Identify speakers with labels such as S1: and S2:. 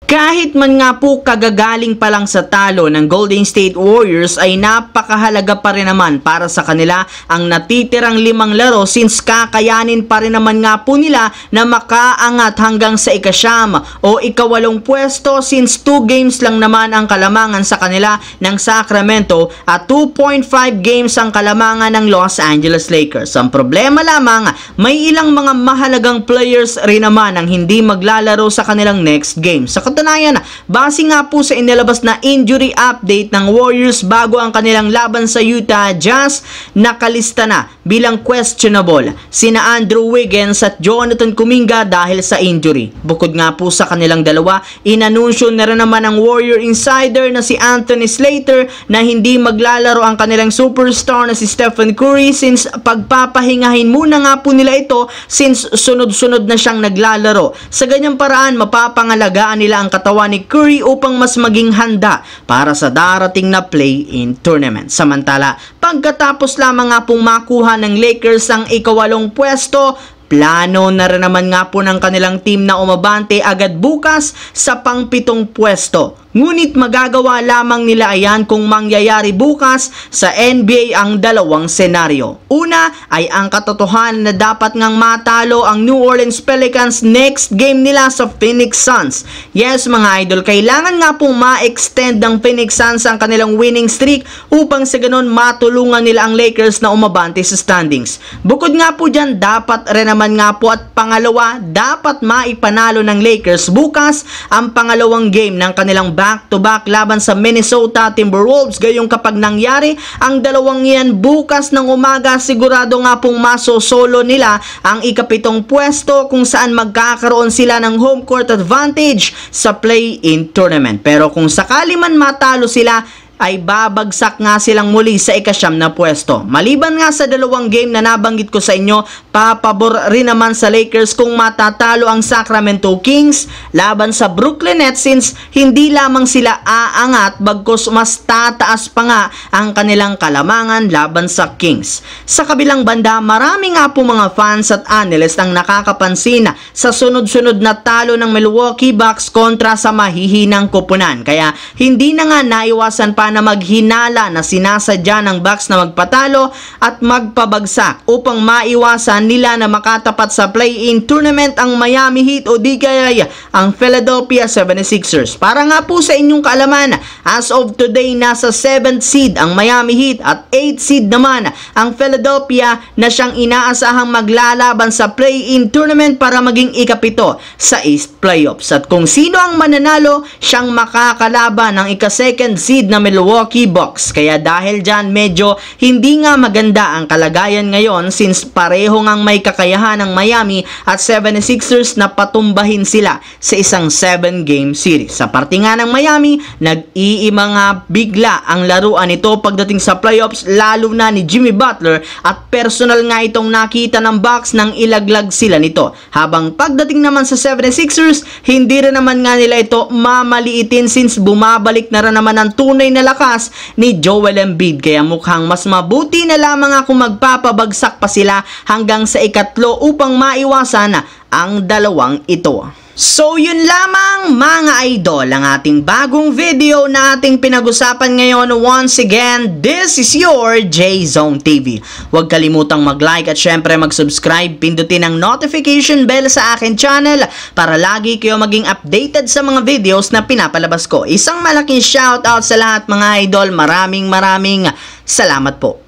S1: Kahit man nga po kagagaling pa lang sa talo ng Golden State Warriors ay napakahalaga pa rin naman para sa kanila ang natitirang 5 laro since kakayanin pa rin naman nga po nila na makaangat hanggang sa ika-9 o ika-8 pwesto since 2 games lang naman ang kalamangan sa kanila ng Sacramento at 2.5 games ang kalamangan ng Los Angeles Lakers. Ang problema lamang, may ilang mga mahalagang players rin naman ang hindi maglalaro sa kanilang next game. Sa katunayan, base nga po sa inilabas na injury update ng Warriors bago ang kanilang laban sa Utah Jazz, nakalista na bilang questionable sina Andrew Wiggins at Jonathan Kuminga dahil sa injury. Bukod nga po sa kanilang dalawa, inanunsyo na rin naman ng Warrior insider na si Anthony Slater na hindi maglalaro ang kanilang superstar na si Stephen Curry since pagpapahingahin muna nga po nila ito since sunod-sunod na siyang naglalaro. Sa ganyang paraan, mapapangalagaan nila ang katawan ni Curry upang mas maging handa para sa darating na play-in tournament. Samantala, pagkatapos lamang nga pong makuha ng Lakers ang ika-8 pwesto, plano na rin naman nga po ng kanilang team na umabante agad bukas sa pang-7 pwesto. Ngunit magagawa lamang nila ayan kung mangyayari bukas sa NBA ang dalawang senaryo. Una ay ang katotohanan na dapat ngang matalo ang New Orleans Pelicans next game nila sa Phoenix Suns. Yes mga idol, kailangan nga pong ma-extend ng Phoenix Suns ang kanilang winning streak upang sa ganun matulungan nila ang Lakers na umabante sa standings. Bukod nga po dyan, dapat rin naman nga po at pangalawa, dapat maipanalo ng Lakers bukas ang pangalawang game ng kanilang back-to-back laban sa Minnesota Timberwolves. Gayong kapag nangyari ang dalawang yan bukas ng umaga, sigurado nga pong masosolo nila ang ika-7 pwesto kung saan magkakaroon sila ng home court advantage sa play-in tournament. Pero kung sakali man matalo sila, ay babagsak nga silang muli sa ika-9 na pwesto. Maliban nga sa dalawang game na nabanggit ko sa inyo, papabor rin naman sa Lakers kung matatalo ang Sacramento Kings laban sa Brooklyn Nets since hindi lamang sila aangat bagkus mas tataas pa nga ang kanilang kalamangan laban sa Kings. Sa kabilang banda, marami nga po mga fans at analyst ang nakakapansin sa sunod-sunod na talo ng Milwaukee Bucks kontra sa mahihinang koponan. Kaya hindi na nga naiwasan pa na maghinala na sinasadya ng Bucks na magpatalo at magpabagsak upang maiwasan nila na makatapat sa play-in tournament ang Miami Heat o di kaya ang Philadelphia 76ers. Para nga po sa inyong kaalaman, as of today nasa 7th seed ang Miami Heat at 8th seed naman ang Philadelphia na siyang inaasahang maglalaban sa play-in tournament para maging ika-7 sa East Playoffs. At kung sino ang mananalo, siyang makakalaban ng ika-2nd seed na Milwaukee Bucks. Kaya dahil dyan, medyo hindi nga maganda ang kalagayan ngayon since pareho ngang may kakayahan ng Miami at 76ers na patumbahin sila sa isang 7-game series. Sa parte nga ng Miami, nag-iima nga bigla ang laruan ito pagdating sa playoffs, lalo na ni Jimmy Butler, at personal nga itong nakita ng Bucks nang ilaglag sila nito. Habang pagdating naman sa 76ers, hindi rin naman nga nila ito mamaliitin since bumabalik na rin naman ang tunay na lakas ni Joel Embiid. Kaya mukhang mas mabuti na lamang kung magpapabagsak pa sila hanggang sa ikatlo upang maiwasan ang dalawang ito. So yun lamang mga idol ang ating bagong video na ating pinag-usapan ngayon. Once again, this is your J-Zone TV. Huwag kalimutang mag-like at syempre mag-subscribe. Pindutin ang notification bell sa akin channel para lagi kayo maging updated sa mga videos na pinapalabas ko. Isang malaking shoutout sa lahat mga idol. Maraming salamat po.